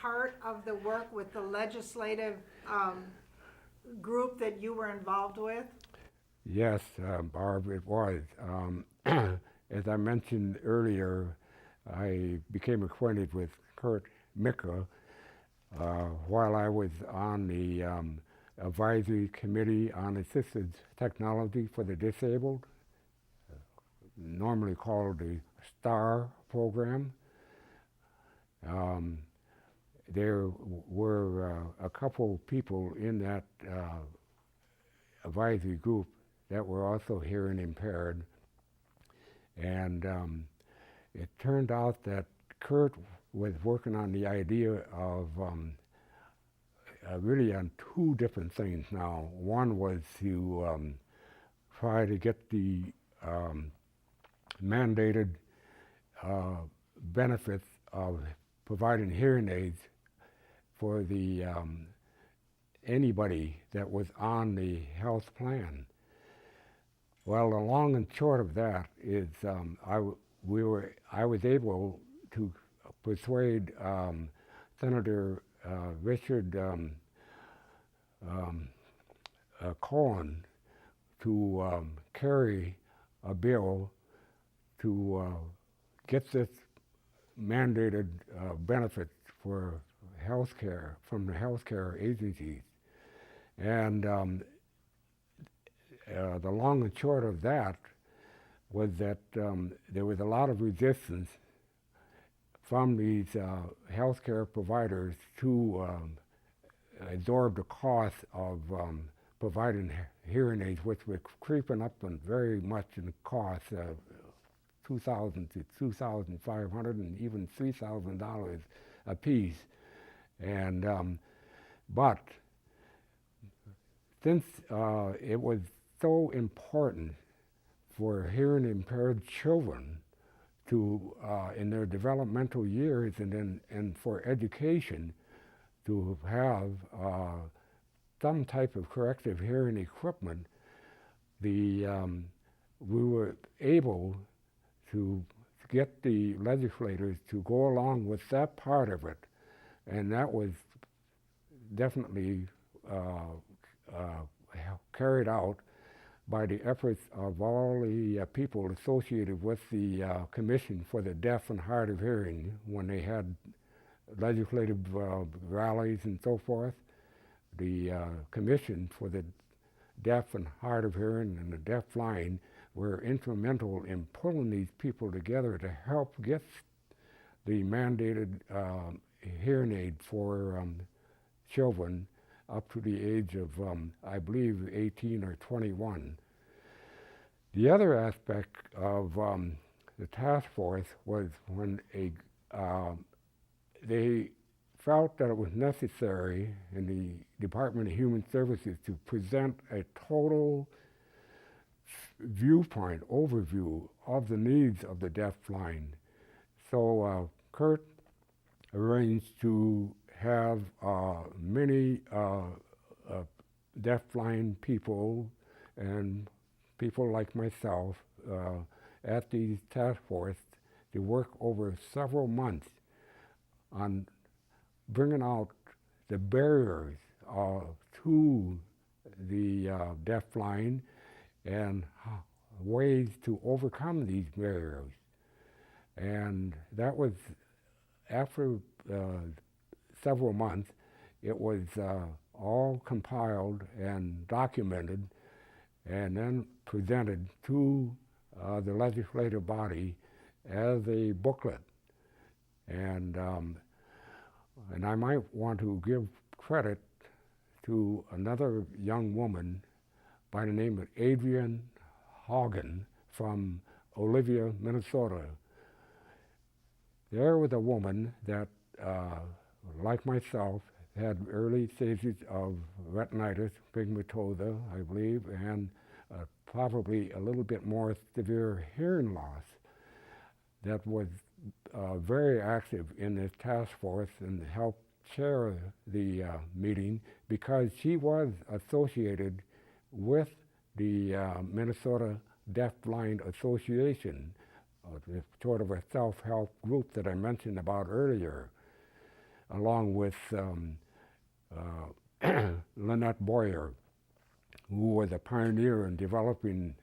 part of the work with the legislative group that you were involved with? Yes, Barb, it was. As I mentioned earlier, I became acquainted with Kurt Micka while I was on the advisory committee on assisted technology for the disabled, normally called the STAR program. There were a couple people in that advisory group that were also hearing impaired, and it turned out that Kurt was working on the idea of really on two different things now. One was to try to get the mandated benefits of providing hearing aids for the anybody that was on the health plan. Well, the long and short of that is I was able to persuade Senator Richard Cohen to carry a bill to get this mandated benefits for health care from the health care agencies. And the long and short of that was that there was a lot of resistance from these healthcare providers to absorb the cost of providing hearing aids, which were creeping up and very much in cost, $2,000 to $2,500 and even $3,000 a piece. And but since it was so important for hearing impaired children to, in their developmental years and for education, to have some type of corrective hearing equipment, we were able to get the legislators to go along with that part of it, and that was definitely carried out by the efforts of all the people associated with the Commission for the Deaf and Hard of Hearing when they had legislative rallies and so forth. The Commission for the Deaf and Hard of Hearing and the DeafBlind were instrumental in pulling these people together to help get the mandated hearing aid for children up to the age of, I believe, 18 or 21. The other aspect of the task force was when they felt that it was necessary in the Department of Human Services to present a total viewpoint, overview of the needs of the deaf-blind. So Kurt arranged to have many deaf-blind people and people like myself at the task force to work over several months on bringing out the barriers to the deaf-blind and ways to overcome these barriers. And that was after several months. It was all compiled and documented and then presented to the legislative body as a booklet. And I might want to give credit to another young woman by the name of Adrienne Hagen from Olivia, Minnesota. There was a woman that, like myself, had early stages of retinitis pigmentosa, I believe, and probably a little bit more severe hearing loss, that was very active in this task force and helped chair the meeting because she was associated with the Minnesota Deaf-Blind Association, sort of a self-help group that I mentioned about earlier. along with Lynette Boyer, who was a pioneer in developing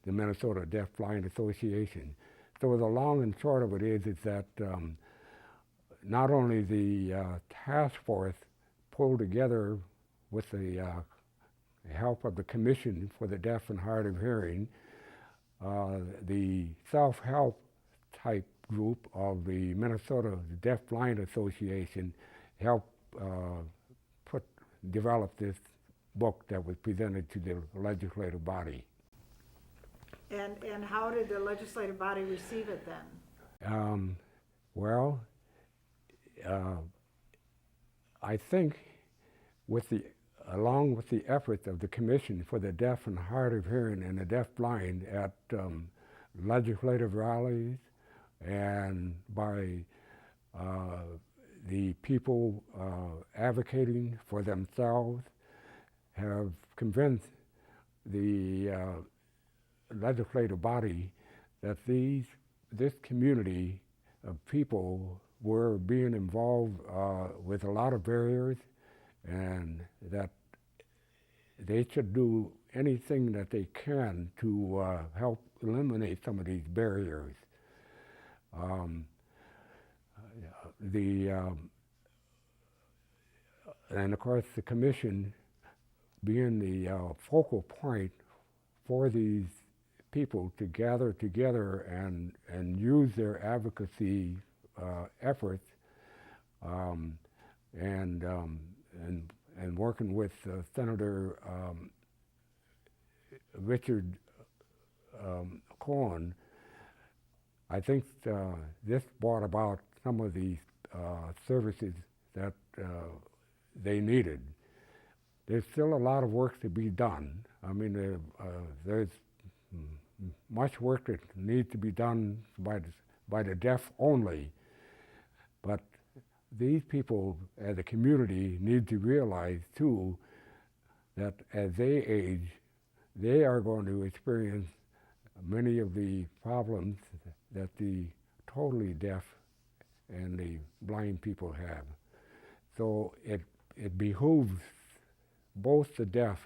the Minnesota DeafBlind Association. So the long and short of it is that not only the task force pulled together with the help of the Commission for the Deaf and Hard of Hearing, the self-help type group of the Minnesota DeafBlind Association helped develop this book that was presented to the legislative body. And how did the legislative body receive it then? Well, I think along with the efforts of the Commission for the Deaf and Hard of Hearing and the DeafBlind at legislative rallies and by the people advocating for themselves, have convinced the legislative body that this community of people were being involved with a lot of barriers, and that they should do anything that they can to help eliminate some of these barriers. And of course the Commission being the focal point for these people to gather together and use their advocacy efforts, and working with Senator Richard Cohen, I think this brought about some of these services that they needed. There's still a lot of work to be done. I mean, there's much work that needs to be done by the deaf only, but these people as a community need to realize too that as they age, they are going to experience many of the problems that the totally deaf and the blind people have. So it behooves both the deaf